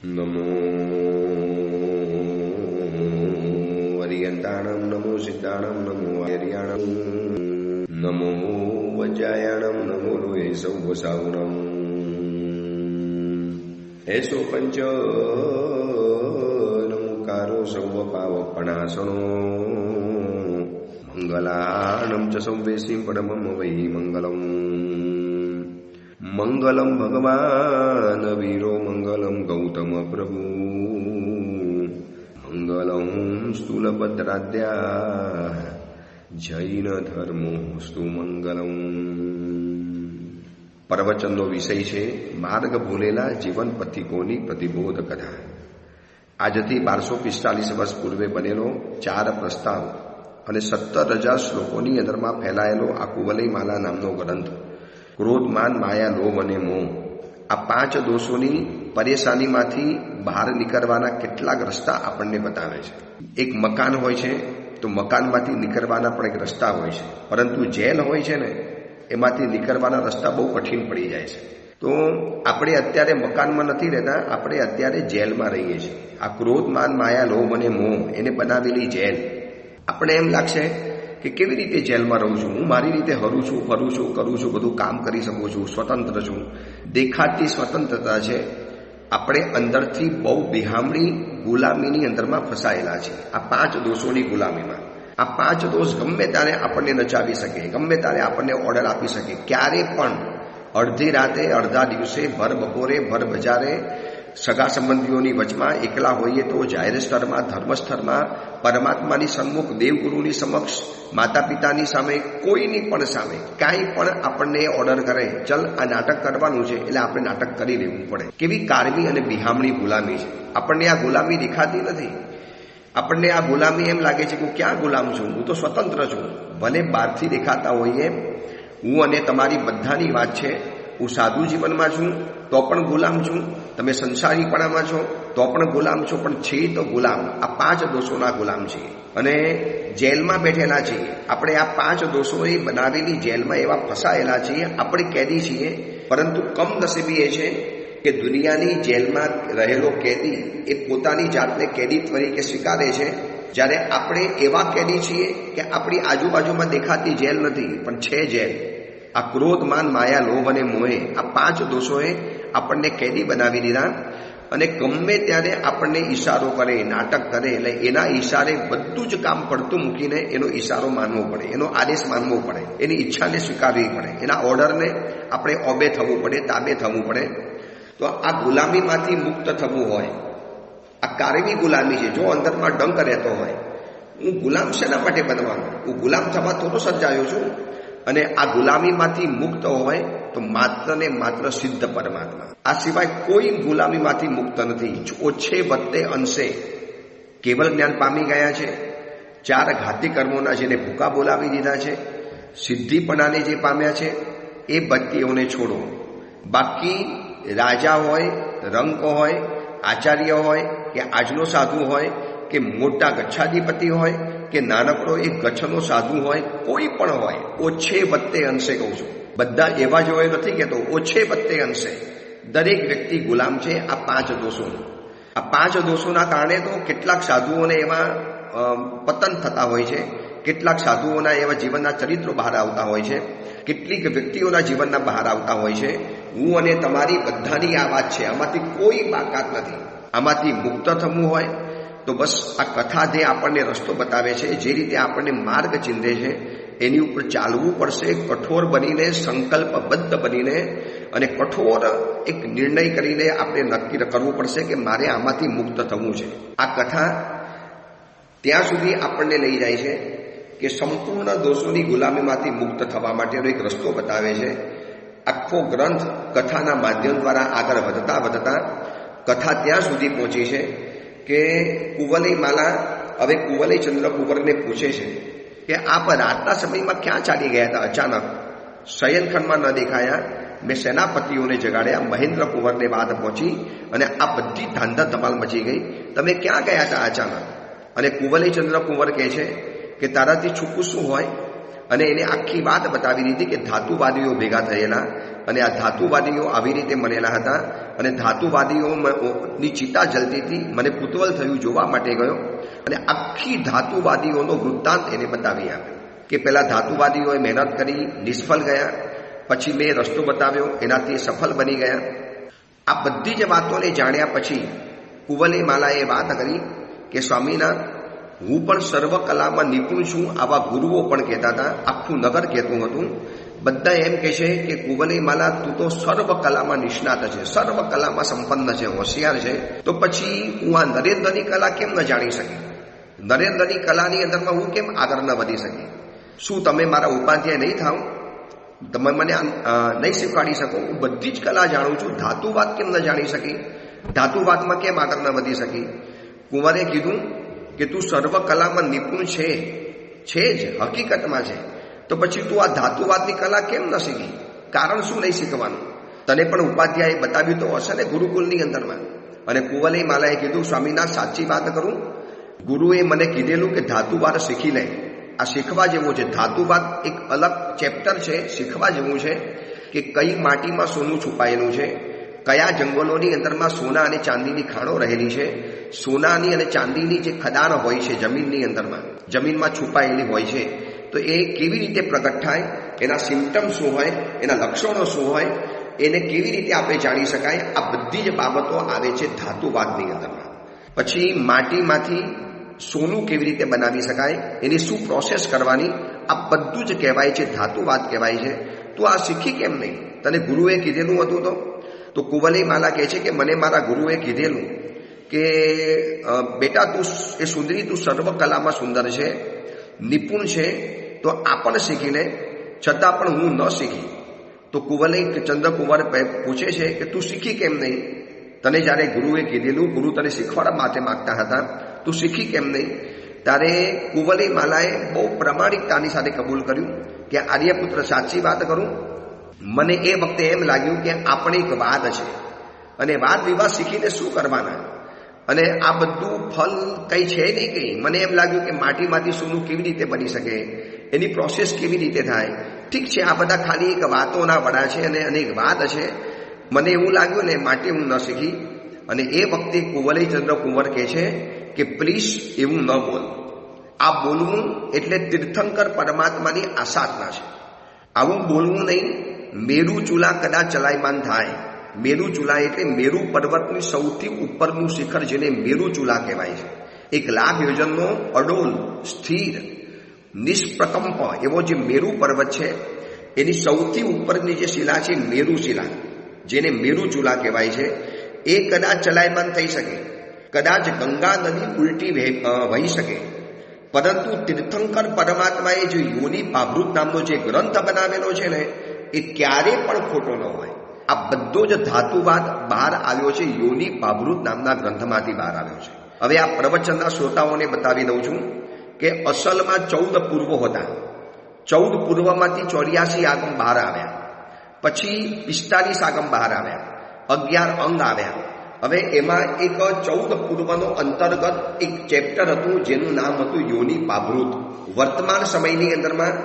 નમો હરિયંતાણમ, નમો સિદ્ધાણમ, નમો હરિયાણમ, નમો વજ્જાયાણમ, નમો લોહે સૌવસાવનમ. એસો પંચ નમુકારો સૌવ પાવપણાસણો મંગલાણમ ચ સંવેશી પરમમ વૈ મંગલમ. મંગલમ ભગવાન વીરો, મંગલમ ગૌતમ પ્રભુ, મંગલમ સ્થૂલભદ્રાદ્યા જૈન ધર્મોસ્તુ મંગલમ. પ્રવચનનો વિષય છે માર્ગ ભૂલેલા જીવન પથિકોની પ્રતિબોધ કથા. આજથી 1245 વર્ષ પૂર્વે બનેલો 4 પ્રસ્તાવ અને 17,000 શ્લોકોની અંદરમાં ફેલાયેલો આ કુવલય માલા નામનો ગ્રંથ ક્રોધ, માન, માયા, લોભ અને મોહ, આ 5 દોષોની પરેશાનીમાંથી બહાર નીકળવાના કેટલાક રસ્તા આપણને બતાવે છે. એક મકાન હોય છે તો મકાનમાંથી નીકળવાના પણ એક રસ્તા હોય છે, પરંતુ જેલ હોય છે ને એમાંથી નીકળવાના રસ્તા બહુ કઠિન પડી જાય છે. તો આપણે અત્યારે મકાનમાં નથી રહેતા, આપણે અત્યારે જેલમાં રહીએ છીએ. આ ક્રોધ, માન, માયા, લોભ અને મોહ એને બનાવેલી જેલ. આપણે એમ લાગશે કે કેવી રીતે જેલમાં રહું છું, હું મારી રીતે હરું છું, ફરું છું, કરું છું, બધું કામ કરી શકું છું, સ્વતંત્ર છું. દેખાતી સ્વતંત્રતા છે, આપણે અંદરથી બહુ બિહામણી ગુલામીની અંદરમાં ફસાયેલા છે. આ 5 દોષોની ગુલામીમાં. આ 5 દોષ ગમે ત્યારે આપણને નચાવી શકે, ગમે ત્યારે આપણને ઓર્ડર આપી શકે. ક્યારે પણ અડધી રાતે, અડધા દિવસે, ભર બપોરે, ભર બજારે, સગા સંબંધીઓની વચમાં, એકલા હોઈએ તો જાહેર સ્થળમાં, ધર્મસ્થળમાં, પરમાત્માની સન્મુખ, દેવગુરુની સમક્ષ, માતા પિતાની સામે, કોઈની પણ સામે કાંઈ પણ આપણને ઓર્ડર કરે, ચલ આ નાટક કરવાનું છે, એટલે આપણે નાટક કરી લેવું પડે. કેવી કારમી અને બિહામણી ગુલામી છે. આપણને આ ગુલામી દેખાતી નથી. આપણને આ ગુલામી એમ લાગે છે કે હું ક્યાં ગુલામ છું, હું તો સ્વતંત્ર છું. ભલે બહારથી દેખાતા હોઈએ, હું અને તમારી બધાની વાત છે, હું સાધુ જીવનમાં છું તો પણ ગુલામ છું, તમે સંસારીપણામાં છો તો પણ ગુલામ છો, પણ છે તો ગુલામ. આ 5 દોષોના ગુલામ છીએ અને જેલમાં બેઠેલા છીએ. આપણે આ 5 દોષોએ બનાવેલી જેલમાં એવા ફસાયેલા છીએ, આપણે કેદી છીએ. પરંતુ કમનસીબી એ છે કે દુનિયાની જેલમાં રહેલો કેદી એ પોતાની જાતને કેદી તરીકે સ્વીકારે છે, જ્યારે આપણે એવા કેદી છીએ કે આપણી આજુબાજુમાં દેખાતી જેલ નથી, પણ છે જેલ. આ ક્રોધ, માન, માયા, લોભ અને મોહે, આ 5 દોષોએ આપણને કેદી બનાવી દીધા. અને ગમે ત્યારે આપણને ઈશારો કરે, નાટક કરે, એટલે એના ઈશારે બધું જ કામ પડતું મૂકીને એનો ઈશારો માનવો પડે, એનો આદેશ માનવો પડે, એની ઈચ્છાને સ્વીકારવી પડે, એના ઓર્ડરને આપણે ઓબે થવું પડે, તાબે થવું પડે. તો આ ગુલામીમાંથી મુક્ત થવું હોય, આ કારમી ગુલામી છે. જો અંદરમાં ડંક રહેતો હોય, હું ગુલામ શેના માટે બનવાનો, હું ગુલામ થવા થોડો સર્જાયો છું. અને આ ગુલામીમાંથી મુક્ત હોય તો માત્ર ને માત્ર સિદ્ધ પરમાત્મા, આ સિવાય કોઈ ગુલામીમાંથી મુક્ત નથી. ઓછે વત્તે અંશે કેવલ જ્ઞાન પામી ગયા છે. 4 ઘાતી કર્મોના જેને ભૂકા બોલાવી દીધા છે, સિદ્ધિપણાને જે પામ્યા છે, એ વ્યક્તિઓને છોડો. બાકી રાજા હોય, રંક હોય, આચાર્ય હોય, કે આજનો સાધુ હોય, કે મોટા ગચ્છાધિપતિ હોય, કે નાનકડો એક ગચ્છનો સાધુ હોય, કોઈ પણ હોય, ઓછે વત્તે અંશે કહું છું. બધા એવા જ હોય નથી કહેતો, ઓછે વત્તે અંશે દરેક વ્યક્તિ ગુલામ છે આ 5 દોષોનો. આ 5 દોષોના કારણે તો કેટલાક સાધુઓને એવા પતન થતા હોય છે, કેટલાક સાધુઓના એવા જીવનના ચરિત્રો બહાર આવતા હોય છે, કેટલીક વ્યક્તિઓના જીવનના બહાર આવતા હોય છે. હું અને તમારી બધાની આ વાત છે, આમાંથી કોઈ બાકાત નથી. આમાંથી મુક્ત થવું હોય તો બસ આ કથા જે આપણને રસ્તો બતાવે છે, જે રીતે આપણને માર્ગ ચિંધે છે, એની ઉપર ચાલવું પડશે. કઠોર બનીને, સંકલ્પબદ્ધ બનીને અને કઠોર એક નિર્ણય કરીને આપણે નક્કી કરવું પડશે કે મારે આમાંથી મુક્ત થવું છે. આ કથા ત્યાં સુધી આપણને લઈ જાય છે કે સંપૂર્ણ દોષોની ગુલામીમાંથી મુક્ત થવા માટેનો એક રસ્તો બતાવે છે. આખો ગ્રંથ કથાના માધ્યમ દ્વારા આગળ વધતા વધતા કથા ત્યાં સુધી પહોંચી છે કે કુવલય માલા હવે કુવલય ચંદ્ર કુંવરને પૂછે છે કે આપ રાતના સમયમાં ક્યાં ચાલી ગયા હતા? અચાનક શયનખંડમાં ન દેખાયા, મેં સેનાપતિઓને જગાડ્યા, મહેન્દ્ર કુંવરને વાત પહોંચી અને આ બધી ધાંધા ધમાલ મચી ગઈ, તમે ક્યાં ગયા હતા અચાનક? અને કુવલય ચંદ્ર કુંવર કહે છે કે તારાથી છૂપું શું હોય, અને એને આખી વાત બતાવી દીધી કે ધાતુવાદીઓ ભેગા થયેલા અને આ ધાતુવાદીઓ આવી રીતે બનેલા હતા અને ધાતુવાદીઓની ચિતા જલતી હતી. મને કુતૂહલ થયું, જોવા માટે ગયો અને આખી ધાતુવાદીઓનો વૃત્તાંત એને બતાવી આપ્યો કે પહેલા ધાતુવાદીઓએ મહેનત કરી, નિષ્ફળ ગયા, પછી મેં રસ્તો બતાવ્યો, એનાથી સફળ બની ગયા. આ બધી જ વાતોને જાણ્યા પછી કુવલેમાલાએ વાત કરી કે સ્વામીનાથ, હું પણ સર્વકલામાં નિપુણ છું, આવા ગુરુઓ પણ કહેતા હતા, આખું નગર કહેતું હતું. બધા એમ કહે છે કે કુવલેમાલા, તું તો સર્વકલામાં નિષ્ણાત છે, સર્વકલામાં સંપન્ન છે, હોશિયાર છે, તો પછી હું આ નરેન્દ્રની કલા કેમ ન જાણી શકી? નરેન્દ્રની કલાની અંદરમાં હું કેમ આગળ ન વધી શકી? શું તમે મારા ઉપાધ્યાય નહીં થાવ? તમે મને નહીં શીખવાડી શકો? હું બધી જ કલા જાણું છું, ધાતુવાદ કેમ ન જાણી શકી? ધાતુવાદમાં કેમ આગળ ન વધી શકી? કુંવરે કીધું કે તું સર્વકલામાં નિપુણ છે જ, હકીકતમાં છે, તો પછી તું આ ધાતુવાદની કલા કેમ ન શીખી? કારણ શું નહીં શીખવાનું? તને પણ ઉપાધ્યાયે બતાવ્યું તો હશે ને ગુરુકુલની અંદરમાં. અને કુવલેમાલાએ કીધું, સ્વામીનાથ સાચી વાત કરું, ગુરુએ મને કીધેલું કે ધાતુવાદ શીખી લે. આ શીખવા જેવું છે. ધાતુવાદ એક અલગ ચેપ્ટર છે, શીખવા જેવું છે કે કઈ માટીમાં સોનું છુપાયેલું છે, કયા જંગલોની અંદરમાં સોના અને ચાંદીની ખાણો રહેલી છે, સોનાની અને ચાંદીની જે ખદાન હોય છે જમીનની અંદરમાં, જમીનમાં છુપાયેલી હોય છે, તો એ કેવી રીતે પ્રગટ થાય, એના સિમ્ટમ્સ શું હોય, એના લક્ષણો શું હોય, એને કેવી રીતે આપણે જાણી શકાય, આ બધી જ બાબતો આવે છે ધાતુવાદની અંદરમાં. પછી માટીમાંથી સોનું કેવી રીતે બનાવી શકાય, એની શું પ્રોસેસ કરવાની, આ બધું જ કહેવાય છે, ધાતુવાદ કહેવાય છે. તું આ શીખી કેમ નહીં? તને ગુરુએ કીધેલું હતું તો કુવલેમાલા કહે છે કે મને મારા ગુરુએ કીધેલું કે બેટા, તું એ સુંદરી, તું સર્વકલામાં સુંદર છે, નિપુણ છે, તો આ પણ શીખી લે. છતાં પણ હું ન શીખી. તો ચંદ્રકુંવર પૂછે છે કે તું શીખી કેમ નહીં? તને જ્યારે ગુરુએ કીધેલું, ગુરુ તને શીખવાડવા માટે માગતા હતા, તું શીખી કેમ નહીં? ત્યારે કુવલેમાલાએ બહુ પ્રમાણિકતાની સાથે કબૂલ કર્યું કે આર્યપુત્ર, સાચી વાત કરું, મને એ વખતે એમ લાગ્યું કે આપણે એક વાદ છે અને વાદ વિવાદ શીખીને શું કરવાના, અને આ બધું ફલ કંઈ છે નહીં કંઈ. મને એમ લાગ્યું કે માટીમાંથી સોનું કેવી રીતે બની શકે, એની પ્રોસેસ કેવી રીતે થાય. ઠીક છે, આ બધા ખાલી એક વાતોના વડા છે અને એક વાદ છે. મને એવું લાગ્યું ને, માટે હું ન શીખી. અને એ વખતે કુંવર કહે છે કે પ્લીઝ એવું ન બોલ. આ બોલવું એટલે તીર્થંકર પરમાત્માની આસાધના છે. આવું બોલવું નહીં. મેરુ ચૂલા કદાચ ચલાયમાન થાય. મેરુ ચૂલા એટલે મેરુ પર્વતની સૌથી ઉપરનું શિખર, જેને મેરુ ચૂલા કહેવાય છે. 1 લાખ યોજનનો અડોલ, સ્થિર, નિષ્પ્રકંપ એવો જે મેરુ પર્વત છે, એની સૌથી ઉપરની જે શિલા છે મેરુ શિલા, જેને મેરુ ચૂલા કહેવાય છે, એ કદાચ ચલાયમાન થઈ શકે. કદાચ ગંગા નદી ઉલટી વહી શકે, પરંતુ તીર્થંકર પરમાત્માએ જે યોનિ ભાભૃત નામનો જે ગ્રંથ બનાવેલો છે ને, એ ક્યારે પણ ખોટો ન હોય. આ બધો જ ધાતુવાદ બહાર આવ્યો છે, યોનિ ભાભૃત નામના ગ્રંથમાંથી બહાર આવ્યો છે. હવે આ પ્રવચનના શ્રોતાઓને બતાવી દઉં છું કે અસલમાં 14 પૂર્વો હતા. 14 પૂર્વમાંથી 84 આગમ બહાર આવ્યા, પછી 45 આગમ બહાર આવ્યા, 11 અંગ આવ્યા. હવે એમાં એક 14 પૂર્વનો અંતર્ગત એક ચેપ્ટર હતું જેનું નામ હતું યોનિ ભાભૃત. વર્તમાન સમયની અંદરમાં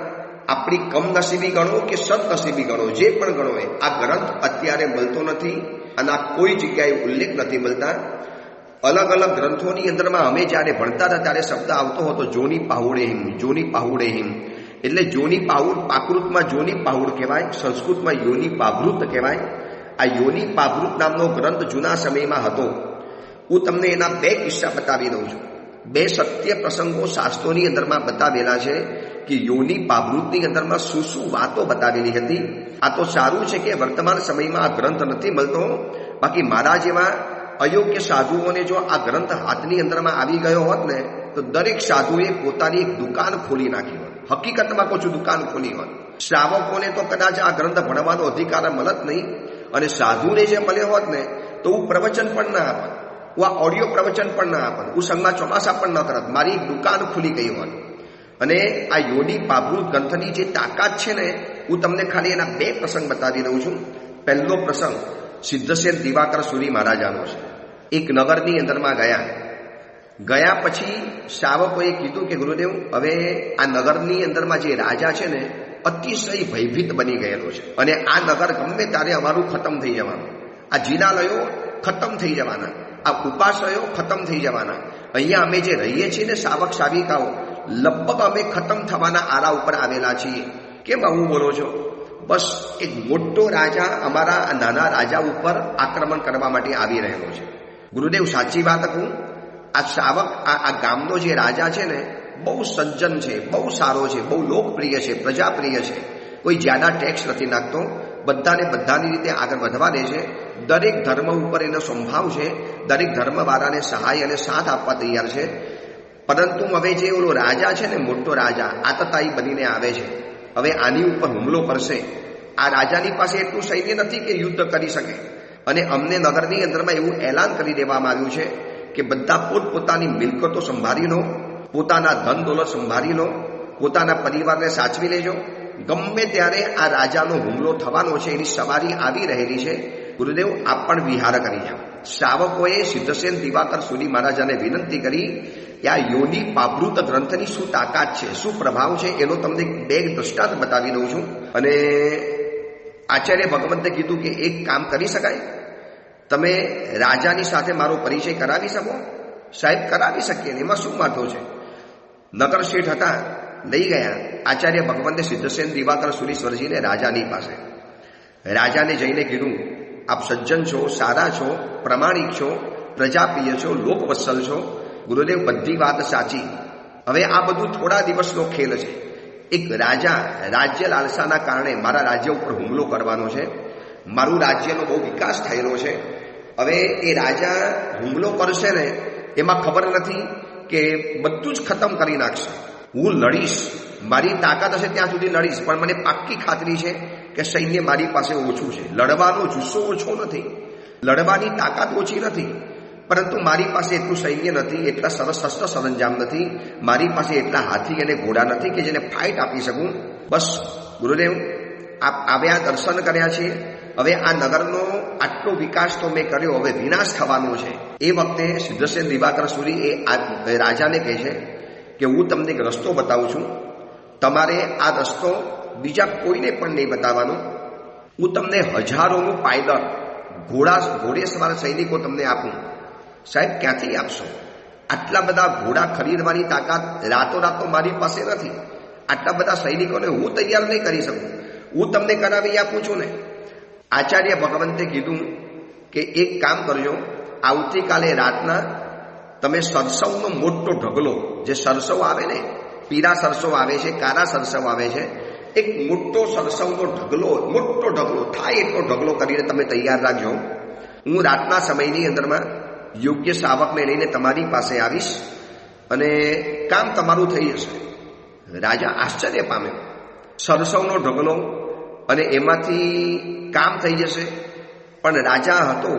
આપણી કમનસીબી ગણો કે સદનસીબી ગણો, જે પણ ગણો હોય, આ ગ્રંથ અત્યારે મળતો નથી અને આ કોઈ જગ્યાએ ઉલ્લેખ નથી મળતા. અલગ અલગ ગ્રંથોની અંદરમાં અમે જ્યારે ભણતા હતા ત્યારે શબ્દ આવતો હતો જોની પાહુડે હિમ, જોની પાહુડે હિમ. એટલે જોની પાહુડ, પ્રાકૃતમાં જોની પાહુડ કહેવાય, સંસ્કૃતમાં યોનિ ભાભૃત કહેવાય. આ યોનિ ભાભૃત નામનો ગ્રંથ જૂના સમયમાં હતો. હું તમને એના 2 કિસ્સા બતાવી દઉં છું. 2 સત્ય પ્રસંગો શાસ્ત્રોની અંદરમાં બતાવેલા છે કે યોનિ ભાભૃતની અંદરમાં શું વાતો બતાવેલી હતી. આ તો સારું છે કે વર્તમાન સમયમાં આ ગ્રંથ નથી મળતો. બાકી મારા જેવા અયોગ્ય સાધુઓને જો આ ગ્રંથ હાથની અંદરમાં આવી ગયો હોત ને, તો દરેક સાધુએ પોતાની એક દુકાન ખોલી નાખી હોત. હકીકતમાં કહું છું, દુકાન ખોલી હોત. શ્રાવકોને તો કદાચ આ ગ્રંથ ભણવાનો અધિકાર મળત નહીં, અને સાધુને જે મળ્યો હોત ને, તો હું પ્રવચન પણ ના આપત, હું આ ઓડિયો પ્રવચન પણ ના આપત, હું સંઘમાં ચોમાસા પણ ન કરત. મારી એક દુકાન ખુલી ગઈ હોત. અને આ યોનિ ભાભૃત ગ્રંથની જે તાકાત છે ને, હું તમને ખાલી એના 2 પ્રસંગ બતાવી દઉં છું. પહેલો પ્રસંગ સિદ્ધસેન દિવાકર સુરી મહારાજાનો છે. એક નગરની અંદરમાં ગયા ગયા પછી શાવકોએ કીધું કે ગુરુદેવ, હવે આ નગરની અંદરમાં જે રાજા છે ને અતિશય ભયભીત બની ગયેલો છે, અને આ નગર ગમે ત્યારે અમારું ખતમ થઈ જવાનું, આ જિનાલયો ખતમ થઈ જવાના, આ ઉપાશ્રયો ખતમ થઈ જવાના, અહીંયા અમે જે રહીએ છીએ ને શાવક શાવિકાઓ લગભગ અમે ખતમ થવાના આરા ઉપર આવેલા છીએ. કેમ આવું બોલો છો? બસ એક મોટો રાજા અમારા નાના રાજા ઉપર આક્રમણ કરવા માટે આવી રહેલો છે. ગુરુદેવ, સાચી વાત કહું, આ શાવક આ ગામનો જે રાજા છે ને બહુ સજ્જન છે, બહુ સારો છે, બહુ લોકપ્રિય છે, પ્રજાપ્રિય છે, કોઈ જ્યાદા ટેક્સ નથી નાખતો, બધાને બધાની રીતે આગળ વધવા દે છે, દરેક ધર્મ ઉપર એનો સંભાવ છે, દરેક ધર્મવાળાને સહાય અને સાથ આપવા તૈયાર છે. પરંતુ હવે જે ઓલો રાજા છે ને મોટો રાજા આતતાયી બનીને આવે છે, હવે આની ઉપર હુમલો કરશે. આ રાજાની પાસે એટલું સૈન્ય નથી કે યુદ્ધ કરી શકે, અને અમને નગરની અંદરમાં એવું એલાન કરી દેવામાં આવ્યું છે કે બધા પોતપોતાની મિલકતો સંભાળી લો, પોતાના ધન દોલત સંભાળી લો, પોતાના પરિવારને સાચવી લેજો, ગમે ત્યારે આ રાજાનો હુમલો થવાનો છે, એની સવારી આવી રહેલી છે. ગુરુદેવ, આપ પણ વિહાર કરી જાઓ. શ્રાવકોએ સિદ્ધસેન દિવાકર સુરી મહારાજાને વિનંતી કરી કે આ યોની પાભૃત ગ્રંથની શું તાકાત છે, શું પ્રભાવ છે, એનો તમને બે દ્રષ્ટાંત બતાવી દઉં છું. અને આચાર્ય ભગવંતે કીધું કે એક કામ કરી શકાય, તમે રાજાની સાથે મારો પરિચય કરાવી શકો? સાહેબ, કરાવી શકીએ ને, એમાં શું વાંધો છે? નગર શેઠ હતા, લઈ ગયા આચાર્ય ભગવંતે સિદ્ધસેન દિવાકર સુરીશ્વરજીને રાજાની પાસે. રાજાને જઈને કીધું, આપ સજ્જન છો, સારા છો, પ્રમાણિક છો, પ્રજાપ્રિય છો, લોકવત્સલ છો. ગુરુદેવ, બધી વાત સાચી. હવે આ બધું થોડા દિવસનો ખેલ છે. એક રાજા રાજ્ય લાલસાના કારણે મારા રાજ્ય ઉપર હુમલો કરવાનો છે, મારું રાજ્યનો બહુ વિકાસ થયેલો છે. હવે એ રાજા હુમલો કરશે ને એમાં ખબર નથી કે બધું જ ખતમ કરી નાખશે. હું લડીશ, મારી તાકાત હશે ત્યાં સુધી લડીશ, પણ મને પાક્કી ખાતરી છે કે સૈન્ય મારી પાસે ઓછું છે. લડવાનો જુસ્સો ઓછો નથી, લડવાની તાકાત ઓછી નથી, પરંતુ મારી પાસે એટલું સૈન્ય નથી, એટલા સરસ શસ્ત્ર સરંજામ નથી, મારી પાસે એટલા હાથી અને ઘોડા નથી કે જેને ફાઇટ આપી શકું. બસ ગુરુદેવ, આપ આવ્યા, દર્શન કર્યા છે, હવે આ નગરનો આટલો વિકાસ તો મેં કર્યો, હવે વિનાશ થવાનો છે. એ વખતે સિદ્ધસેન દિવાકર સુરી એ રાજાને કહે છે કે હું તમને એક રસ્તો બતાવું છું, તમારે આ રસ્તો બીજા કોઈને પણ નહીં બતાવવાનો. હું તમને હજારોનું પાયદળ ઘોડેસવાર સૈનિકો તમને આપું. સાહેબ, ક્યાંથી આપશો? આટલા બધા ઘોડા ખરીદવાની તાકાત રાતોરાત તો મારી પાસે નથી. આટલા બધા સૈનિકોને હું તૈયાર નહીં કરી શકું. હું તમને કરાવી આપું છું ને. આચાર્ય ભગવંતે કીધું કે એક કામ કરજો, આવતીકાલે રાતના તમે સરસવનો મોટો ઢગલો, જે સરસવ આવે ને, પીળા સરસવ આવે છે, કાળા સરસવ આવે છે, એક મોટો સરસવનો ઢગલો, મોટો ઢગલો થાય એટલો ઢગલો કરીને તમે તૈયાર રાખજો. હું રાતના સમયની અંદરમાં યોગ્ય શાવકને લઈને તમારી પાસે આવીશ અને કામ તમારું થઈ જશે. રાજા આશ્ચર્ય પામ્યો. સરસવનો ઢગલો અને એમાંથી કામ થઈ જશે. પણ રાજા હતો,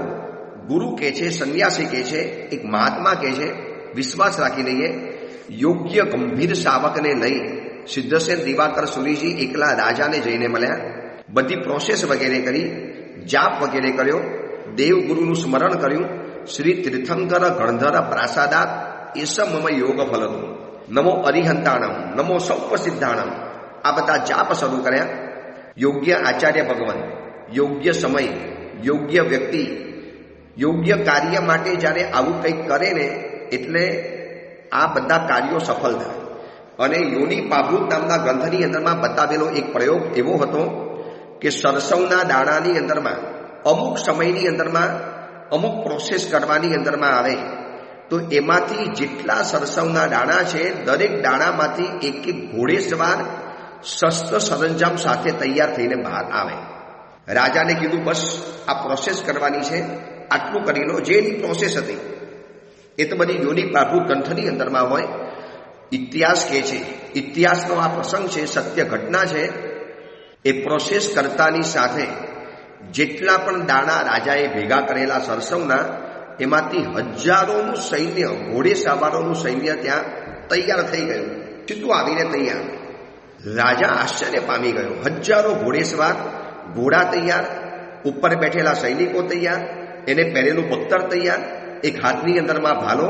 ગુરુ કહે છે, સંન્યાસી કહે છે, એક મહાત્મા કહે છે, વિશ્વાસ રાખી લઈએ. યોગ્ય ગંભીર શાવકને લઈ સિદ્ધસેન દિવાકર સુરીજી એકલા રાજાને જઈને મળ્યા. બધી પ્રોસેસ વગેરે કરી, જાપ વગેરે કર્યો, દેવગુરુનું સ્મરણ કર્યું. શ્રી તીર્થંકર ગણધર પ્રાસાદાત એસ મમ યોગ ફલતું, નમો અરિહંતાણમ, નમો સૌપસિદ્ધાણમ, આ બધા જાપ શરૂ કર્યા. યોગ્ય આચાર્ય ભગવાન, યોગ્ય સમય, યોગ્ય વ્યક્તિ, યોગ્ય કાર્ય માટે જ્યારે આવું કંઈક કરે ને એટલે આ બધા કાર્યો સફળ થાય. અને યોની પાભૃત નામના ગ્રંથની અંદરમાં બતાવેલો એક પ્રયોગ એવો હતો કે સરસવના દાણાની અંદરમાં અમુક સમયની અંદરમાં અમુક પ્રોસેસ કરવાની અંદરમાં આવે તો એમાંથી જેટલા સરસવના દાણા છે, દરેક દાણામાંથી એક એક ઘોડેસવાર શસ્ત્ર સરંજામ સાથે તૈયાર થઈને બહાર આવે. રાજાને કીધું, બસ આ પ્રોસેસ કરવાની છે, આટલું કરી લો. જે એની પ્રોસેસ હતી એ તો બધી યોની પાભૃત ગ્રંથની અંદરમાં હોય. ઇતિહાસ કહે છે, ઇતિહાસનો આ પ્રસંગ છે, સત્ય ઘટના છે. એ પ્રોસેસ કરતાની સાથે જેટલા પણ દાણા રાજાએ ભેગા કરેલા સરસવના, એમાંથી હજારોનું સૈન્ય, ઘોડે સવારોનું સૈન્ય ત્યાં તૈયાર થઈ ગયું, સીધું આવીને તૈયાર. રાજા આશ્ચર્ય પામી ગયો. હજારો ઘોડેસવાર, ઘોડા તૈયાર, ઉપર બેઠેલા સૈનિકો તૈયાર, એને પહેરેલું બખ્તર તૈયાર, એક હાથની અંદરમાં ભાલો,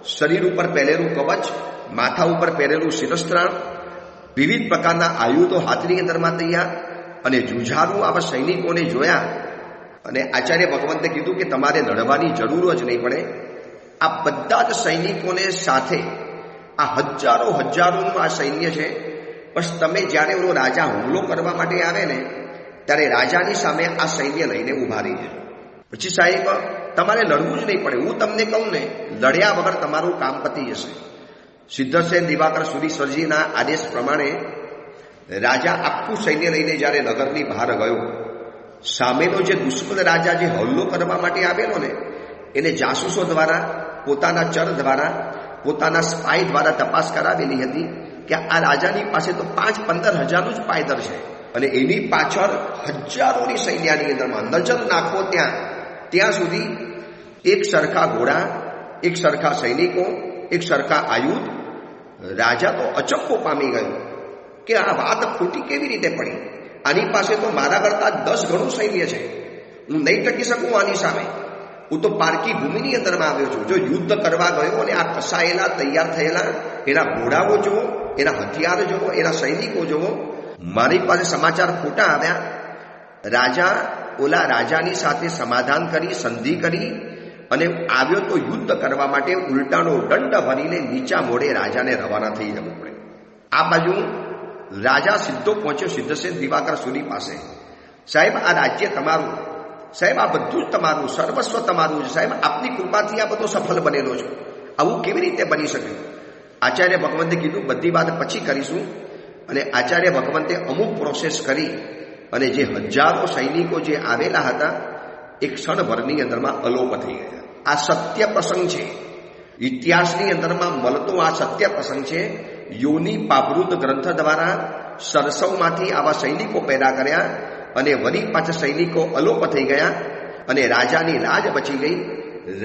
શરીર ઉપર પહેરેલું કવચ, માથા ઉપર પહેરેલું શિરસ્ત્રાણ, વિવિધ પ્રકારના આયુધો હાથની અંદરમાં તૈયાર અને જુઝારૂ આવા સૈનિકોને જોયા અને આચાર્ય ભગવંતે કીધું કે તમારે લડવાની જરૂર જ નહીં પડે. આ બધા જ સૈનિકોને સાથે આ હજારોનું આ સૈન્ય છે. બસ તમે જ્યારે એનો રાજા હુમલો કરવા માટે આવે ને ત્યારે રાજાની સામે આ સૈન્ય લઈને ઉભા રહી જાય. પછી સાહેબ તમારે લડવું જ નહીં પડે. હું તમને કહું ને, લડ્યા વગર તમારું કામ પતી જશે. સિદ્ધસેન દિવાકર સુરીશ્વરજીના આદેશ પ્રમાણે રાજા આખું સૈન્ય લઈને જ્યારે નગરની બહાર ગયો, સામેનો જે દુશ્મન રાજા જે હુમલો કરવા માટે આવેલો ને એને જાસૂસો દ્વારા, પોતાના ચર દ્વારા, પોતાના સ્પાય દ્વારા તપાસ કરાવેલી હતી કે આ રાજાની પાસે તો 5-15 હજારનું જ પાયદર છે અને એની પાછળ હજારોની સૈન્યની અંદરમાં નજર નાખો ત્યાં સુધી એક સરખા ઘોડા, એક સરખા સૈનિકો, એક સરખા આયુધ. રાજા તો અચંબો પામી ગયો કે આ વાત ખોટી કેવી રીતે પડી. આની પાસે તો મારા કરતા 10 ગણું સૈન્ય છે. હું નહીં ટકી શકું આની સામે. હું તો પારકી ભૂમિની અંદરમાં આવ્યો છું. જો યુદ્ધ કરવા ગયો અને આ કસાયેલા, તૈયાર થયેલા એના ઘોડાઓ જુઓ, એના હથિયાર જુઓ, એના સૈનિકો જુઓ. મારી પાસે સમાચાર ખોટા આવ્યા. રાજા ઓલા રાજાની સાથે સમાધાન કરી, સંધિ કરી અને આવ્યો તો યુદ્ધ કરવા માટે ઉલટાનો દંડ ભરીને નીચા મોડે રાજાને રવાના થઈ જવું પડે. આ બાજુ રાજા સીધો પહોંચ્યો સિદ્ધસેન દિવાકર સુરી પાસે. સાહેબ આ રાજ્ય તમારું, સાહેબ આ બધું જ તમારું, સર્વસ્વ તમારું છે. સાહેબ આપની કૃપાથી આ બધો સફળ બનેલો છે. આવું કેવી રીતે બની શકે? આચાર્ય ભગવંતે કીધું બધી વાત પછી કરીશું. અને આચાર્ય ભગવંતે અમુક પ્રોસેસ કરી અને જે હજારો સૈનિકો જે આવેલા હતા એક ક્ષણભરની અંદરમાં અલોપ થઈ ગયા. આ સત્ય પ્રસંગ છે. ઇતિહાસની અંદરમાં મળતો આ સત્ય પ્રસંગ છે. યોની પાભૃત ગ્રંથ દ્વારા સરસવમાંથી આવા સૈનિકો પેદા કર્યા અને વળી પાછા સૈનિકો અલોપ થઈ ગયા અને રાજાની લાજ બચી ગઈ.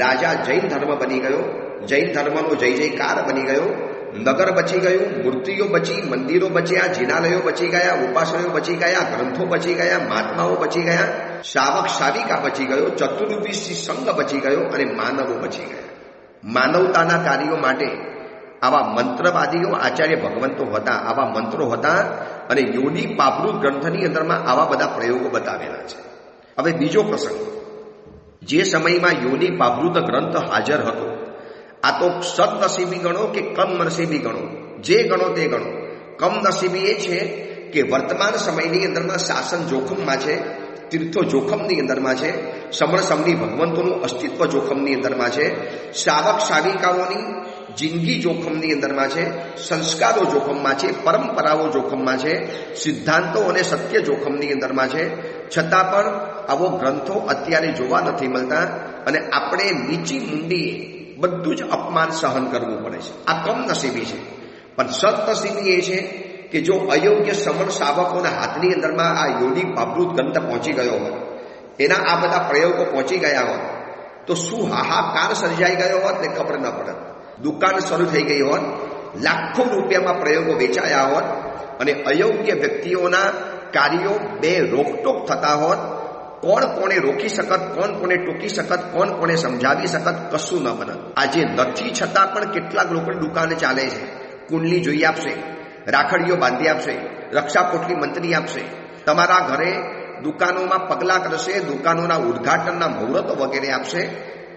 રાજા જૈન ધર્મ બની ગયો. જૈન ધર્મનો જય જયકાર બની ગયો. નગર બચી ગયું, મૂર્તિઓ બચી, મંદિરો બચ્યા, જિનાલયો બચી ગયા, ઉપાસનાઓ બચી ગયા, ગ્રંથો બચી ગયા, મહાત્માઓ બચી ગયા, શાવક શાવિકા બચી ગયો, ચતુર્વિશી સંઘ બચી ગયો અને માનવો બચી ગયા. માનવતાના કાર્યો માટે આવા મંત્રવાદીઓ આચાર્ય ભગવંતો હતા, આવા મંત્રો હતા અને યોની પાભૃત ગ્રંથની અંદરમાં આવા બધા પ્રયોગો બતાવેલા છે. હવે બીજો પ્રસંગ, જે સમયમાં યોની પાભૃત ગ્રંથ હાજર હતો, આ તો સદનસીબી ગણો કે કમનસીબી ગણો, જે ગણો તે ગણો. કમનસીબી એ છે કે વર્તમાન સમયની અંદરમાં શાસન જોખમમાં છે, તીર્થો જોખમની અંદરમાં છે, સમરસમની ભગવંતોનું અસ્તિત્વ જોખમની અંદરમાં છે, શાવક શાવિકાઓની જિંદગી જોખમની અંદરમાં છે, સંસ્કારો જોખમમાં છે, પરંપરાઓ જોખમમાં છે, સિદ્ધાંતો અને સત્ય જોખમની અંદરમાં છે. છતાં પણ આવો ગ્રંથો અત્યારે જોવા નથી મળતા અને આપણે નીચી મૂંડીએ બધું જ અપમાન સહન કરવું પડે છે. આ કમનસીબી છે. પણ સદનસીબી એ છે કે જો અયોગ્ય સમર શાવકોના હાથની અંદરમાં આ યોની પાભૃત ગ્રંથ પહોંચી ગયો હોત, એના આ બધા પ્રયોગો પહોંચી ગયા હોત તો શું હાહાકાર સર્જાઈ ગયો હોત ને ખબર ન પડે. દુકાન શરૂ થઈ ગઈ હોત, લાખો રૂપિયામાં પ્રયોગો વેચાયા હોત અને અયોગ્ય વ્યક્તિઓના કાર્યો બે રોકટોક થતા હોત. કોણ કોને રોકી શકત, કોણ કોને ટોકી શકત, કોણ કોને સમજાવી શકત, કશું ન બને. આજે નથી છતાં પણ કેટલાક લોકોની દુકાન ચાલે છે. કુંડલી જોઈ આપશે, રાખડીઓ બાંધી આપશે, રક્ષા પોટલી મંત્રી આપશે, તમારા ઘરે દુકાનોમાં પગલાં કરશે, દુકાનોના ઉદ્ઘાટનના મુહૂર્તો વગેરે આપશે.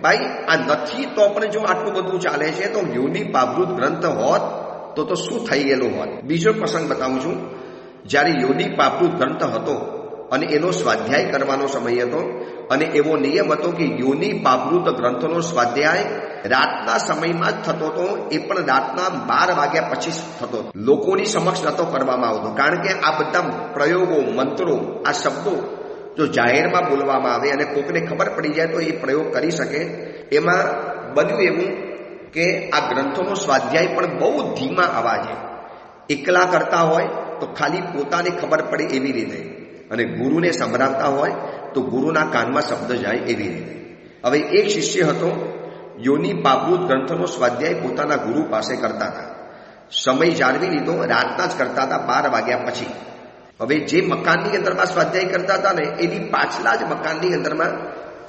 ભાઈ આ નથી તો પણ જો આટલું બધું ચાલે છે તો યોની પાભૃત ગ્રંથ હોત તો શું થઈ ગયેલું હોત. બીજો પ્રસંગ બતાવું છું. જ્યારે યોની પાભૃત ગ્રંથ હતો અને એનો સ્વાધ્યાય કરવાનો સમય હતો અને એવો નિયમ હતો કે યોની પાભૃત ગ્રંથનો સ્વાધ્યાય રાતના સમયમાં જ થતો હતો. એ પણ રાતના 12 વાગ્યા પછી થતો. લોકોની સમક્ષ નહોતો કરવામાં આવતો, કારણ કે આ બધા પ્રયોગો, મંત્રો, આ શબ્દો જો જાહેરમાં બોલવામાં આવે અને કોકને ખબર પડી જાય તો એ પ્રયોગ કરી શકે. એમાં બન્યું એવું કે આ ગ્રંથોનો સ્વાધ્યાય પણ બહુ ધીમા અવાજે એકલા કરતા હોય તો ખાલી પોતાને ખબર પડે એવી રીતે, અને ગુરુને સંભળાવતા હોય તો ગુરુના કાનમાં શબ્દ જાય એવી રીતે. હવે એક શિષ્ય હતો, યોની પાભૃત ગ્રંથનો સ્વાધ્યાય પોતાના ગુરુ પાસે કરતા હતા. સમય જાળવી લીધો, રાતના જ કરતા હતા, 12 વાગ્યા પછી. હવે જે મકાનની અંદરમાં સ્વાધ્યાય કરતા હતા ને એની પાછલા જ મકાનની અંદરમાં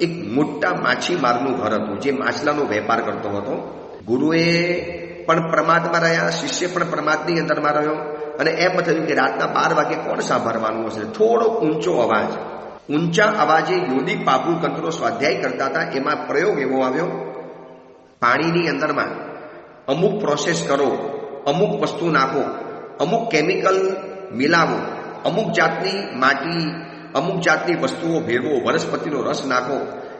એક મોટા માછીમારનું ઘર હતું, જે માછલાનો વેપાર કરતો હતો. ગુરુએ પણ પ્રમાદમાં રહ્યા, શિષ્ય પણ પ્રમાદની અંદરમાં રહ્યો, અને એમ થયું કે રાતના 12 વાગે કોણ સાંભળવાનું હશે. થોડો ઊંચો અવાજ, ઊંચા અવાજે યોનિ પાબુ તંત્રો સ્વાધ્યાય કરતા હતા. એમાં પ્રયોગ એવો આવ્યો, પાણીની અંદરમાં અમુક પ્રોસેસ કરો, અમુક વસ્તુ નાખો, અમુક કેમિકલ મિલાવો, અમુક જાતની માટી, અમુક જાતની વસ્તુઓ ભેળવો, વનસ્પતિનો રસ નાખો,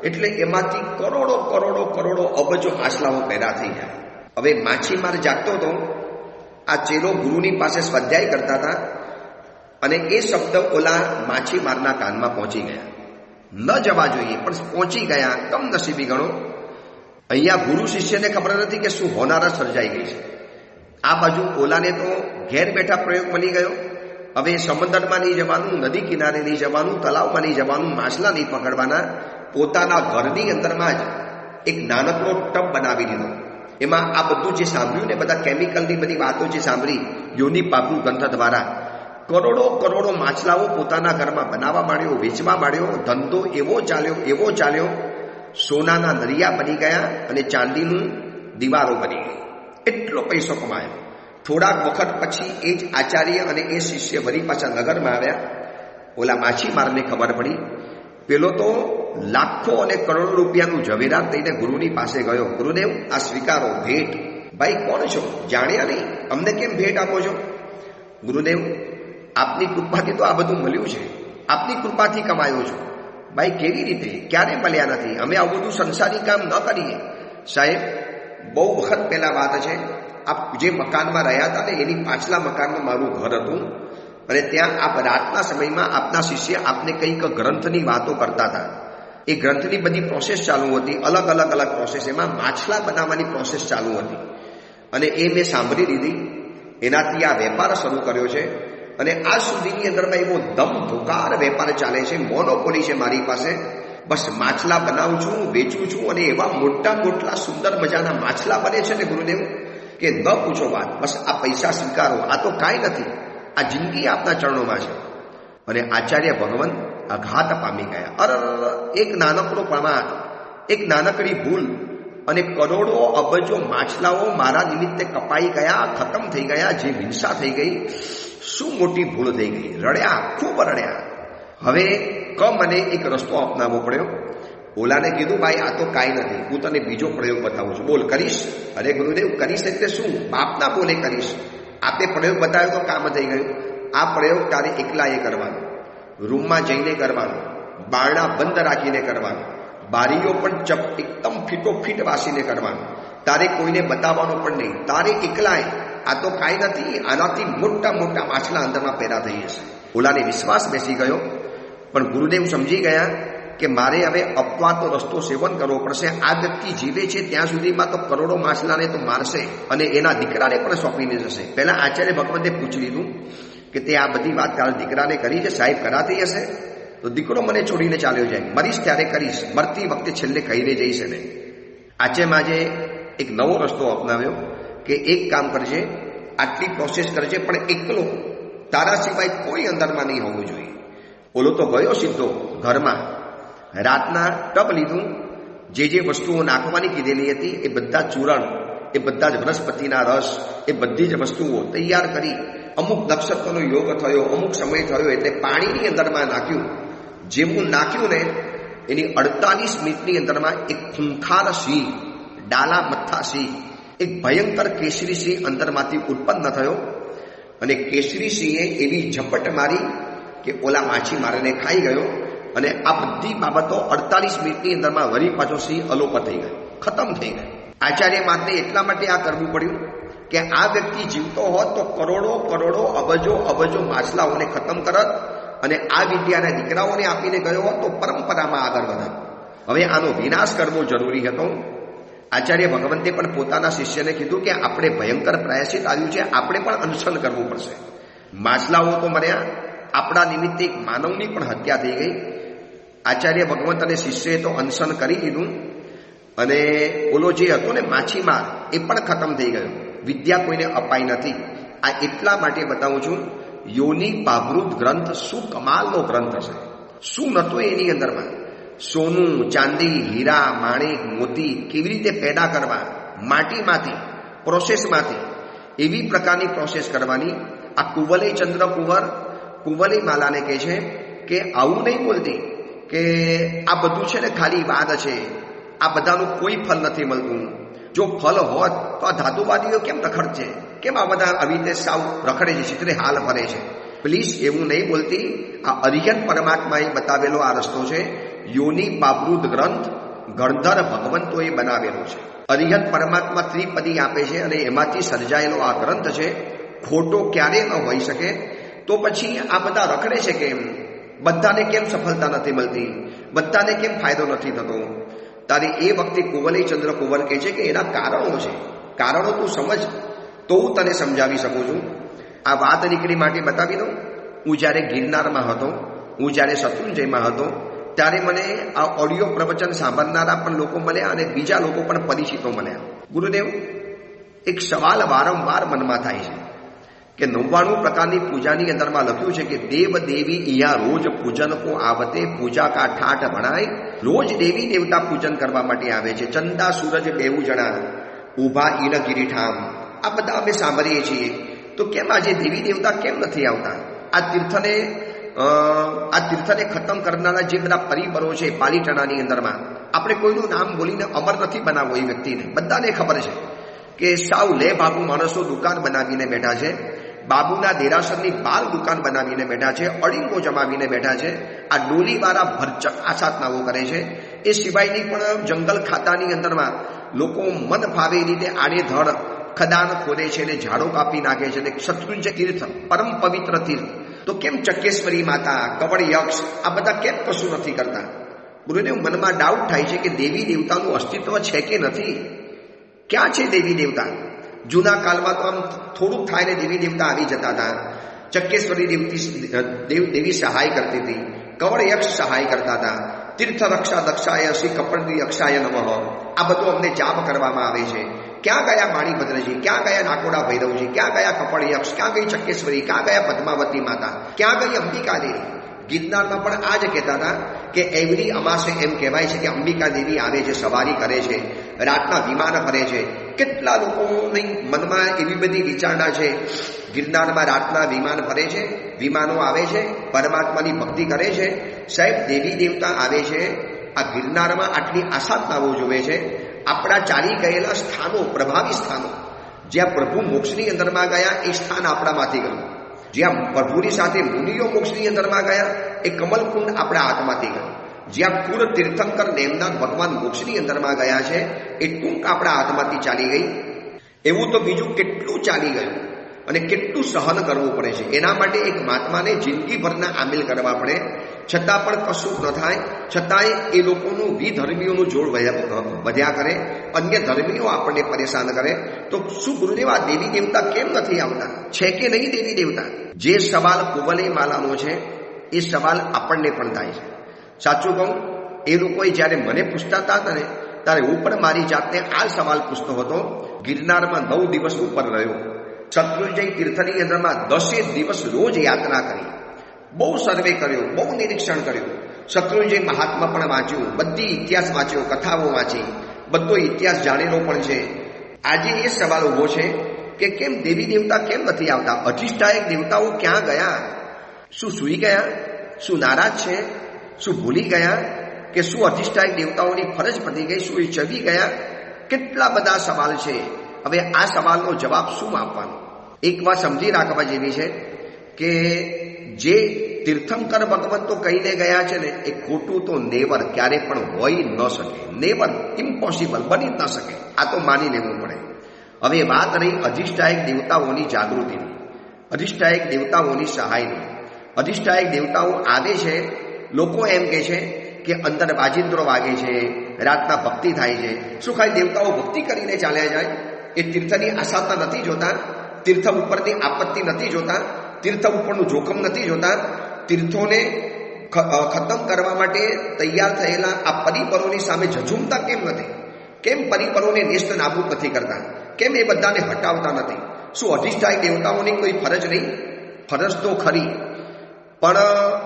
એટલે એમાંથી કરોડો કરોડો કરોડો અબજો માછલાઓ પેદા થઈ જાય. હવે માછીમાર જાગતો હતો, આ ચેલો ગુરુની પાસે સ્વાધ્યાય કરતા હતા, અને એ શબ્દ ઓલા માછીમારના કાનમાં પહોંચી ગયા. ન જવા જોઈએ પણ પહોંચી ગયા. કમનસીબી ગણો, અહીંયા ગુરુ શિષ્યને ખબર નથી કે શું હોનારત સર્જાઈ ગઈ છે. આ બાજુ ઓલાને તો ઘેર બેઠા પ્રયોગ મળી ગયો. હવે સમંદરમાં નહીં જવાનું, નદી કિનારે નહીં જવાનું, તલાવમાં નહીં જવાનું, માછલા નહીં પકડવાના. પોતાના ઘરની અંદરમાં જ એક નાનકડો ટબ બનાવી દીધો. એમાં આ બધું જે સાંભળ્યું ને, બધા કેમિકલની બધી વાતો જે સાંભળી યોનિ પાપુ ગ્રંથ દ્વારા, કરોડો કરોડો માછલાઓ પોતાના ઘરમાં બનાવવા માંડ્યો, વેચવા માંડ્યો. ધંધો એવો ચાલ્યો, સોનાના દરિયા બની ગયા અને ચાંદીનું દીવારો બની ગઈ. એટલો પૈસો કમાયો. થોડાક વખત પછી એ જ આચાર્ય અને એ શિષ્ય વળી પાછા નગરમાં આવ્યા. ઓલા માછીમારને ખબર પડી. પેલો તો લાખો અને કરોડો રૂપિયાનું ઝવેરાત લઈને ગુરુની પાસે ગયો. ગુરુદેવ, આ સ્વીકારો, ભેટ. ભાઈ કોણ છો? જાણ્યા નહીં, અમને કેમ ભેટ આપો છો? ગુરુદેવ, આપની કૃપાથી તો આ બધું મળ્યું છે, આપની કૃપાથી કમાયો છું. ભાઈ કેવી રીતે? ક્યારે મળ્યા નથી, અમે આવું બધું સંસારી કામ ન કરીએ. સાહેબ, બહુ વખત પહેલા વાત છે. આપ જે મકાનમાં રહ્યા હતા ને, એની પાછલા મકાનમાં મારું ઘર હતું, અને ત્યાં આપ રાતના સમયમાં આપના શિષ્ય આપને કંઈક ગ્રંથની વાતો કરતા હતા. એ ગ્રંથની બધી પ્રોસેસ ચાલુ હતી, અલગ પ્રોસેસ. એમાં માછલા બનાવવાની પ્રોસેસ ચાલુ હતી, અને એ મેં સાંભળી લીધી. એનાથી આ વેપાર શરૂ કર્યો છે, અને આજ સુધીની અંદરમાં એવો ધમધોકાર વેપાર ચાલે છે. મોનોપોલી છે મારી પાસે. બસ માછલા બનાવું છું, વેચું છું, અને એવા મોટા સુંદર મજાના માછલા બને છે ને ગુરુદેવ, કે ન પૂછો વાત. બસ આ પૈસા સ્વીકારો, આ તો કાંઈ નથી, આ જિંદગી આપના ચરણોમાં છે. અને આચાર્ય ભગવાન આઘાત પામી ગયા. એક નાનકડો પ્રમાદ, એક નાનકડી ભૂલ, અને કરોડો અબજો માછલાઓ મારા નિમિત્તે કપાઈ ગયા, ખતમ થઈ ગયા. જે હિંસા થઈ ગઈ, શું મોટી ભૂલ થઈ ગઈ. રડ્યા, ખૂબ રડ્યા. હવે મને એક રસ્તો અપનાવવો પડ્યો. ઓલાને કીધું, ભાઈ આ તો કાંઈ નથી, હું તને બીજો પ્રયોગ બતાવું છું, બોલ. કરીશ? અરે ગુરુદેવ, કરીશ એટલે શું? બાપના બોલે કરીશ. આપે પ્રયોગ બતાવ્યો તો કામ થઈ ગયું. આ પ્રયોગ તારે એકલાએ કરવાનો, રૂમમાં જઈને કરવાનો, બારણા બંધ રાખીને કરવાનો, બારીઓ પણ એકદમ ફીટોફીટ વાસીને કરવાનો. તારે કોઈને બતાવવાનો પણ નહીં, તારે એકલાએ. આ તો કાંઈ નથી, આનાથી મોટા માછલા અંદરમાં પેદા થઈ જશે. ઓલાને વિશ્વાસ બેસી ગયો, પણ ગુરુદેવ સમજી ગયા કે મારે હવે અપવાદનો રસ્તો સેવન કરવો પડશે. આ વ્યક્તિ જીવે છે ત્યાં સુધીમાં તો કરોડો માછલાને તો મારશે, અને એના દીકરાને પણ સોંપીને જશે. પહેલા આચાર્ય ભગવંતે પૂછી લીધું કે તે આ બધી વાત તારા દીકરાને કરી છે? સાહેબ, કરાતી હશે તો દીકરો મને છોડીને ચાલ્યો જાય, મરીશ ત્યારે કરીશ, મરતી વખતે છેલ્લે કહીને જઈશ. ને આચેમાજે એક નવો રસ્તો અપનાવ્યો કે એક કામ કરજે, આટલી પ્રોસેસ કરજે, પણ એકલો, તારા સિવાય કોઈ અંદરમાં નહીં હોવું જોઈએ. ઓલો તો ગયો સીધો ઘરમાં. રાતના ટબ લીધું, જે વસ્તુઓ નાખવાની કીધેલી હતી એ બધા ચૂરણ, એ બધા જ વનસ્પતિના રસ, એ બધી જ વસ્તુઓ તૈયાર કરી. અમુક નક્ષત્રનો યોગ થયો, અમુક સમય થયો એટલે પાણીની અંદરમાં નાખ્યું. જેવું નાખ્યું ને, એની 48 મિનિટની અંદરમાં એક ખૂંખાર સિંહ, ડાલા મથ્થા સિંહ, એક ભયંકર કેસરી સિંહ અંદરમાંથી ઉત્પન્ન થયો. અને કેસરી સિંહે એવી ઝપટ મારી કે ઓલા માછીમારને ખાઈ ગયો. અને આ બધી બાબતો 48 મિનિટની અંદરમાં વળી પાછો સિંહ અલોપ થઈ ગયો, ખતમ થઈ ગયો. આચાર્ય માટે એટલા માટે આ કરવું પડ્યું કે આ વ્યક્તિ જીવતો હોત તો કરોડો અબજો માછલાઓને ખતમ કરત, અને આ વિદ્યાના દીકરાઓને આપીને ગયો હોત તો પરંપરામાં આગળ વધત. હવે આનો વિનાશ કરવો જરૂરી હતો. આચાર્ય ભગવંતે પણ પોતાના શિષ્યને કીધું કે આપણે ભયંકર પ્રાયશ્ચિત આવ્યું છે, આપણે પણ અનશન કરવું પડશે. માછલાઓ તો મર્યા, આપણા નિમિત્તે એક માનવની પણ હત્યા થઈ ગઈ. આચાર્ય ભગવંત અને શિષ્યએ તો અનશન કરી દીધું, અને ઓલો જે હતો ને માછીમાર, એ પણ ખતમ થઈ ગયો. વિદ્યા કોઈને અપાઈ નથી. આ એટલા માટે બતાવું છું, યોનિ પાવૃત ગ્રંથ શું કમાલનો ગ્રંથ હશે. શું નહોતું એની અંદરમાં? સોનું, ચાંદી, હીરા, માણેક, મોતી કેવી રીતે પેદા કરવા, માટીમાંથી, પ્રોસેસમાંથી એવી પ્રકારની પ્રોસેસ કરવાની. આ કુવલય ચંદ્ર કુવલય માલાને કહે છે કે આવું નહીં બોલતી કે આ બધું છે ને ખાલી વાત છે, આ બધાનું કોઈ ફલ નથી મળતું. જો ફલ હોત તો આ ધાતુવાદીઓ કેમ રખડશે, કેમ આ બધા આવી રીતે સાવ રખડે છે, ચિત્રે હાલ ફરે છે. પ્લીઝ એવું નહીં બોલતી. આ અરિહંત પરમાત્માએ બતાવેલો આ રસ્તો છે. યોની પાવૃત ગ્રંથ ગણધર ભગવંતોએ બનાવેલો છે. અરિહંત પરમાત્મા ત્રિપદી આપે છે અને એમાંથી સર્જાયેલો આ ગ્રંથ છે. ખોટો ક્યારેય ન હોઈ શકે. તો પછી આ બધા રખડે છે કેમ? બધાને કેમ સફળતા નથી મળતી? બધાને કેમ ફાયદો નથી થતો? તારે એ વખતે કુવલય ચંદ્ર કુંવર કહે છે કે એના કારણો છે. કારણો તું સમજ તો હું તને સમજાવી શકું છું. આ વાત નીકળી માટે બતાવી દઉં. હું જ્યારે ગિરનારમાં હતો, હું જ્યારે શત્રુંજયમાં હતો, ત્યારે મને આ ઓડિયો પ્રવચન સાંભળનારા પણ લોકો મળ્યા અને બીજા લોકો પણ પરિચિતો મળ્યા. ગુરુદેવ, એક સવાલ વારંવાર મનમાં થાય છે કે 99 પ્રકારની પૂજાની અંદરમાં લખ્યું છે કે દેવ દેવી ઈયા રોજ પૂજન કો આવતે, પૂજા કા ઠાઠ ભણાય. રોજ દેવી દેવતા પૂજન કરવા માટે આવે છે. ચંદા સૂરજ બેવું જણા ઊભા ઈન ગિરિઠામ, આ બધા અમે સાંભળીએ છીએ. તો કેમ આજે દેવી દેવતા કેમ નથી આવતા? આ તીર્થને ખતમ કરનારા જે બધા પરિબળો છે પાલીટાણાની અંદરમાં, આપણે કોઈનું નામ બોલીને અમર નથી બનાવવો. એ વ્યક્તિને બધાને ખબર છે કે સાવ લે બાબુ માણસો દુકાન બનાવીને બેઠા છે, બાબુના દેરાસરની બહાર દુકાન બનાવીને બેઠા છે, અડીંગો જમાવીને બેઠા છે. આ ડોલીવાળા ભરચક આસાધનાઓ કરે છે. એ સિવાયની પણ જંગલ ખાતાની અંદરમાં લોકો મન ફાવે એ રીતે આડેધડ ખદાન ખોદે છે ને ઝાડો કાપી નાખે છે. ને શત્રુંજય તીર્થ પરમ પવિત્ર તીર્થ, તો કેમ ચક્કેશ્વરી માતા, કવળ યક્ષ, આ બધા કેમ કશું નથી કરતા? ગુરુદેવ, મનમાં ડાઉટ થાય છે કે દેવી દેવતાનું અસ્તિત્વ છે કે નથી? ક્યાં છે દેવી દેવતા? જૂના કાળમાં તો આમ થોડુંક થાય ને દેવી દેવતા આવી જતા હતા. ચક્કેશ્વરી દેવી સહાય કરતી હતી, કવળ યક્ષ સહાય કરતા હતા. તીર્થ રક્ષા દક્ષાય શ્રી કપડની યક્ષાય નમઃ, આ બધું અમને જાપ કરવામાં આવે છે. ક્યાં ગયા માણીભદ્રજી? ક્યાં ગયા નાકોડા ભૈરવજી? ક્યાં ગયા કપડ યક્ષ? ક્યાં ગઈ ચક્કેશ્વરી? ક્યાં ગયા પદ્માવતી માતા? ક્યાં ગઈ અંબિકા દેવી? ગિરનારમાં પણ આ જ કહેતા હતા કે એવરી અમાસે એમ કહેવાય છે કે અંબિકા દેવી આવે છે, સવારી કરે છે, રાતના વિમાન ફરે છે. કેટલા લોકોની મનમાં એવી બધી વિચારણા છે. ગિરનારમાં રાતના વિમાન ફરે છે, વિમાનો આવે છે, પરમાત્માની ભક્તિ કરે છે. સાહેબ, દેવી દેવતા આવે છે. આ ગિરનારમાં આટલી આસાધનાઓ જોવે છે. આપણા ચાલી ગયેલા સ્થાનો, પ્રભાવી સ્થાનો, જ્યાં પ્રભુ મોક્ષની અંદરમાં ગયા એ સ્થાન આપણામાંથી ગયું. જ્યાં પ્રભુની સાથે મુનિઓ મોક્ષની અંદરમાં ગયા એ કમલકુંડ આપણા હાથમાંથી ગયું. જ્યાં પૂર તીર્થંકર નેમનાથ ભગવાન મોક્ષની અંદરમાં ગયા છે એ ટૂંક આપણા હાથમાંથી ચાલી ગઈ. એવું તો બીજું કેટલું ચાલી ગયું અને કેટલું સહન કરવું પડે છે. એના માટે એક મહાત્માને જિંદગીભરના આમિલ કરવા પડે, છતાં પણ કશું ન થાય. છતાંય એ લોકોનું વિધર્મીઓનું જોડ વધ્યા કરે, અન્ય ધર્મીઓ આપણને પરેશાન કરે. તો શું ગુરુદેવ, આ દેવી દેવતા કેમ નથી આવતા? છે કે નહીં દેવી દેવતા? જે સવાલ કુવલય માલાનો છે એ સવાલ આપણને પણ થાય છે. સાચું કહું, એ લોકોએ જ્યારે મને પૂછતા હતા ને ત્યારે હું પણ મારી જાતને આ સવાલ પૂછતો હતો. ગિરનારમાં 9 દિવસ ઉપર રહ્યો, શત્રુંજય તીર્થની અંદરમાં 10 દિવસ રોજ યાત્રા કરી, બહુ સર્વે કર્યો, બહુ નિરીક્ષણ કર્યું. શત્રુંજય મહાત્મા પણ વાંચ્યું, બધી ઇતિહાસ વાંચ્યો, કથાઓ વાંચી, બધો ઇતિહાસ જાણેલો પણ છે. આજે એ સવાલ ઉભો છે કે કેમ દેવી દેવતા કેમ નથી આવતા? અધિષ્ઠાયક દેવતાઓ ક્યાં ગયા? શું સૂઈ ગયા? શું નારાજ છે? શું ભૂલી ગયા? કે શું અધિષ્ઠાયક દેવતાઓની ફરજ પડી ગઈ? શું એ ચડી ગયા? કેટલા બધા સવાલ છે. હવે આ સવાલનો જવાબ શું આપવાનો? એક વાત સમજી રાખવા જેવી છે કે જે તીર્થંકર ભગવંતો કહીને ગયા છે ને એ ખોટું તો નેવર, ક્યારે પણ હોઈ ન શકે. નેવર, ઇમ્પોસિબલ, બની ન શકે. આ તો માની લેવું પડે. હવે વાત રહી અધિષ્ઠાયક દેવતાઓની જાગૃતિની, અધિષ્ઠાયક દેવતાઓની સહાયની. અધિષ્ઠાયક દેવતાઓ આવે છે, લોકો એમ કહે છે કે અંદર વાજિંદ્રો વાગે છે, રાતના ભક્તિ થાય છે. શું ખાલી દેવતાઓ ભક્તિ કરીને ચાલ્યા જાય? એ તીર્થની આસાધના નથી જોતા, તીર્થ ઉપરની આપત્તિ નથી જોતા, તીર્થ ઉપરનું જોખમ નથી જોતા. તીર્થોને ખતમ કરવા માટે તૈયાર થયેલા આ પરિબળોની સામે ઝઝૂમતા કેમ નથી? કેમ પરિબળોને નેસ્ત નાબૂદ નથી કરતા? કેમ એ બધાને હટાવતા નથી? શું અધિષ્ઠાયક દેવતાઓની કોઈ ફરજ નહીં? ફરજ તો ખરી, પણ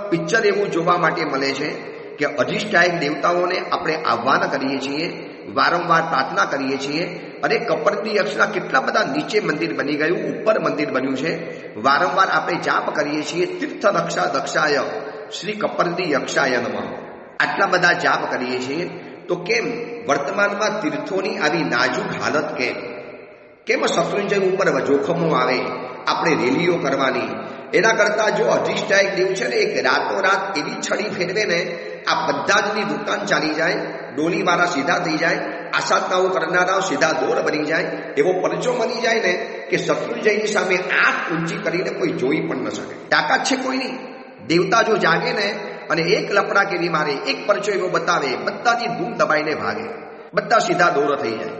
પિક્ચર એવું જોવા માટે મળે છે કે અધિષ્ઠાયક દેવતાઓને આપણે આહ્વાન કરીએ છીએ વારંવાર પ્રાર્થના કરીએ છીએ અને કપર્દી યક્ષના કેટલા બધા નીચે મંદિર બની ગયું, ઉપર મંદિર બન્યું છે. વારંવાર આપણે જાપ કરીએ છીએ તીર્થ રક્ષા દક્ષાય શ્રી કપર્દી યક્ષાય નમઃ. આટલા બધા જાપ કરીએ છીએ તો કેમ વર્તમાનમાં તીર્થોની આવી નાજુક હાલત કેમ શત્રુંજય ઉપર જોખમો આવે, આપણે રેલીઓ કરવાની? એના કરતાં જો અધિષ્ઠાયક દેવ છે ને એક રાતોરાત એવી છડી ફેરવે ને આ બધા જની દુકાન ચાલી જાય, ડોલીવાળા સીધા થઈ જાય, આશાતાઓ કરનારાઓ સીધા દોર બની જાય, એવો પરચો બની જાય ને કે શત્રુંજયની સામે આંખ ઊંચી કરીને કોઈ જોઈ પણ ન શકે. તાકાત છે કોઈની. દેવતા જો જાગે ને અને એક લપડા કેવી મારે, એક પરચો એવો બતાવે, બધાની ધૂમ દબાઈને ભાગે, બધા સીધા દોર થઈ જાય.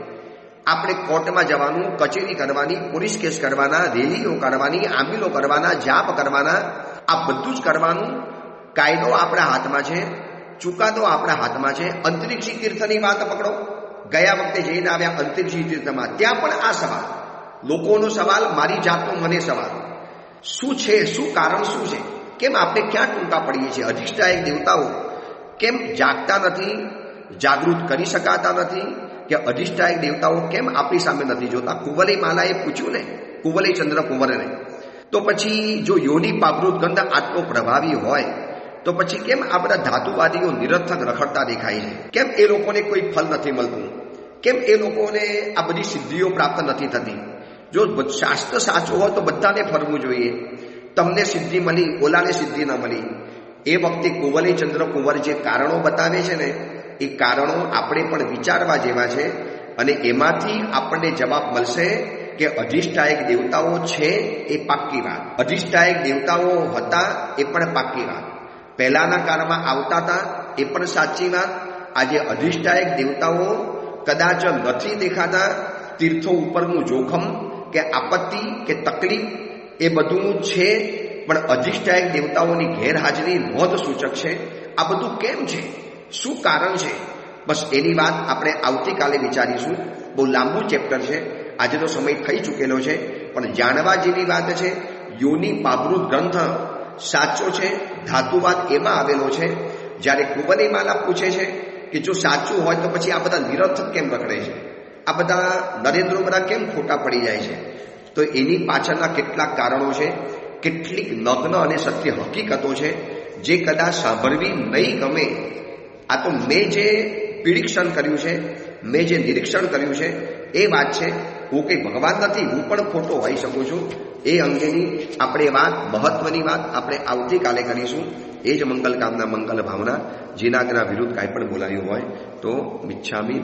આપણે કોર્ટમાં જવાનું, કચેરી કરવાની, પોલીસ કેસ કરવાના, રેલીઓ કરવાની, આમીલો કરવાના, જાપ કરવાના, આ બધું જ કરવાનું. કાયદો આપણા હાથમાં છે, ચુકાદો આપણા હાથમાં છે. અંતરિક્ષી તીર્થની વાત પકડો, ગયા વખતે જઈને આવ્યા અંતરિક્ષી તીર્થમાં, ત્યાં પણ આ સવાલ, લોકોનો સવાલ, મારી જાતનો મને સવાલ, શું છે, શું કારણ શું છે? કેમ આપણે ક્યાં ટૂંકા પડીએ છીએ? અધિષ્ઠાયક દેવતાઓ કેમ જાગતા નથી, જાગૃત કરી શકાતા નથી? કે અધિષ્ઠાયક દેવતાઓ કેમ આપણી સામે નથી જોતા? કુંવલી માલાએ પૂછ્યું ને, કુંવલી ચંદ્ર કુંવરને. તો પછી જો યોની પાવૃત ગંધ આટલો પ્રભાવી હોય તો પછી કેમ આ બધા ધાતુવાદીઓ નિરર્થક રખડતા દેખાય છે? કેમ એ લોકોને કોઈ ફલ નથી મળતું? કેમ એ લોકોને આ બધી સિદ્ધિઓ પ્રાપ્ત નથી થતી? જો શાસ્ત્ર સાચું હોય તો બધાને ફરવું જોઈએ. તમને સિદ્ધિ મળી, ઓલાને સિદ્ધિ ન મળી. એ વખતે કુંવલી ચંદ્ર કુંવર જે કારણો બતાવે છે ને, એ કારણો આપણે પણ વિચારવા જેવા છે અને એમાંથી આપણને જવાબ મળશે કે અધિષ્ઠાયક દેવતાઓ છે એ પાક્કી વાત, અધિષ્ઠાયક દેવતાઓ હતા એ પણ પાક્કી વાત, પહેલાના કાળમાં આવતા હતા એ પણ સાચી વાત. આજે અધિષ્ઠાયક દેવતાઓ કદાચ નથી દેખાતા. તીર્થો ઉપરનું જોખમ કે આપત્તિ કે તકલીફ એ બધું છે, પણ અધિષ્ઠાયક દેવતાઓની ગેરહાજરી નોંધ સૂચક છે. આ બધું કેમ છે, શું કારણ છે? બસ એની વાત આપણે આવતીકાલે વિચારીશું. બહુ લાંબુ ચેપ્ટર છે, આજે તો સમય થઈ ચૂકેલો છે, પણ જાણવા જેવી વાત છે. યોની પાવૃત ગ્રંથ સાચો છે, ધાતુવાદ એમાં આવેલો છે. જ્યારે કુંવલી માલા પૂછે છે કે જો સાચું હોય તો પછી આ બધા નિરર્થક કેમ રખડે છે, આ બધા નરેન્દ્રો બધા કેમ ખોટા પડી જાય છે? તો એની પાછળના કેટલાક કારણો છે, કેટલીક નગ્ન અને સત્ય હકીકતો છે જે કદાચ સાંભળવી નહીં ગમે. આ તો મેં જે પ્રિડિક્શન કર્યું છે, મેં જે નિરીક્ષણ કર્યું છે એ વાત છે. હું કંઈ ભગવાન નથી, હું પણ ખોટો હોઈ શકું છું. એ અંગેની આપણે વાત, મહત્વની વાત આપણે આવતીકાલે કરીશું. એ જ મંગલ કામના, મંગલ ભાવના. જેના વિરુદ્ધ કાંઈ પણ બોલાયું હોય તો મિચ્છામી